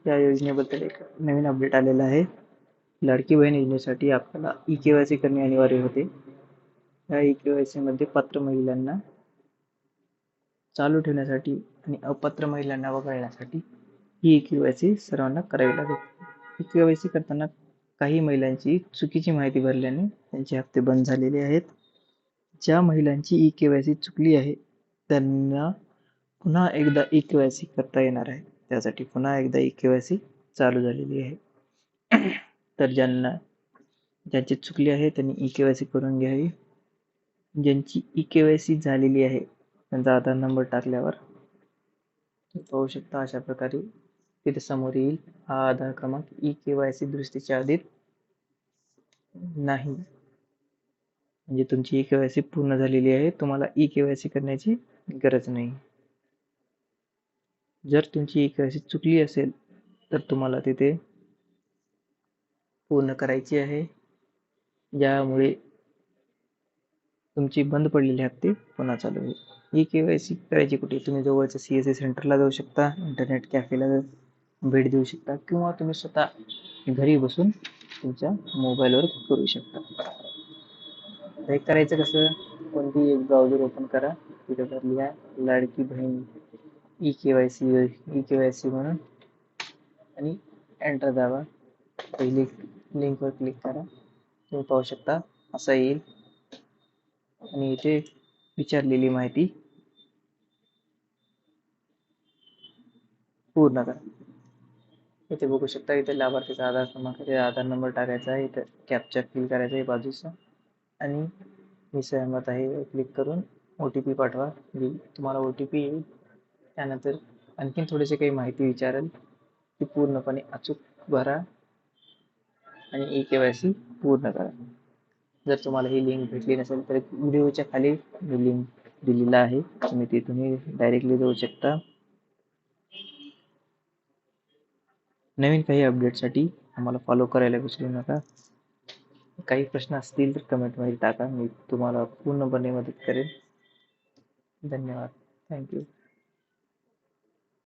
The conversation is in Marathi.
या योजनेबद्दल एक नवीन अपडेट आलेला आहे. लाडकी बहीण योजनेसाठी आपल्याला ई-के-वाय-सी करणे अनिवार्य होते. या ई-के-वाय-सी मध्ये पात्र महिलांना चालू ठेवण्यासाठी आणि अपात्र महिलांना वगळण्यासाठी ही ई-के-वाय-सी सर्वांना करावी लागेल. ई-के-वाय-सी करताना काही महिलांची चुकीची माहिती भरल्याने त्यांचे हप्ते बंद झालेले आहेत. ज्या महिलांची ई-के-वाय-सी चुकली आहे त्यांना पुन्हा एकदा ई-के-वाय-सी करता येणार आहे. त्यासाठी पुन्हा एकदा ई-के-वाय-सी चालू झालेली आहे. तर ज्यांची चुकली आहे त्यांनी ई-के-वाय-सी करून घ्यावी. ज्यांची ई-के-वाय-सी झालेली आहे त्यांचा आधार नंबर टाकल्यावर पाहू शकता अशा प्रकारे तिथे समोर येईल हा आधार क्रमांक ई-के-वाय-सी दुरुस्तीच्या आधीत नाही. म्हणजे तुमची ई-के-वाय-सी पूर्ण झालेली आहे, तुम्हाला ई-के-वाय-सी करण्याची गरज नाही. जर तुमची ई-के-वाय-सी चुकली असेल तर तुम्हाला तिथे पूर्ण करायची आहे, ज्यामुळे तुमची बंद पडलेली हप्ते पुन्हा चालू होईल. ई-के-वाय-सी करायची कुठे? तुम्ही जवळच्या CSC सेंटरला जाऊ शकता, इंटरनेट कॅफेला भेट देऊ शकता किंवा तुम्ही स्वतः घरी बसून तुमच्या मोबाईलवर करू शकता. हे करायचं कसं? कोणतीही एक ब्राउझर ओपन करा, तिथे लिहा लाडकी बहीण ई-के-वाय-सी म्हणून आणि एंटर दाबा. पहिली लिंकवर क्लिक करा. तुम्ही पाहू शकता असं येईल आणि इथे विचारलेली माहिती पूर्ण करा. इथे बघू शकता, इथे लाभार्थीचा आधार क्रमांक, आधार नंबर टाकायचा आहे, इथे कॅप्चा फिल करायचा आहे बाजूचा आणि मी सहमत आहे क्लिक करून OTP पाठवा. तुम्हाला OTP येईल. त्यानंतर आणखीन थोडेसे काही माहिती विचारेल, ती पूर्णपणे अचूक भरा आणि ई-के-वाय-सी पूर्ण करा. जर तुम्हाला ही लिंक भेटली नसेल तर व्हिडिओच्या खाली मी लिंक दिलेला आहे, तुम्ही तिथून डायरेक्टली जाऊ शकता. नवीन काही अपडेटसाठी आम्हाला फॉलो करायला विसरू नका. काही प्रश्न असतील तर कमेंटमध्ये टाका, मी तुम्हाला पूर्णपणे मदत करेन. धन्यवाद. थँक्यू.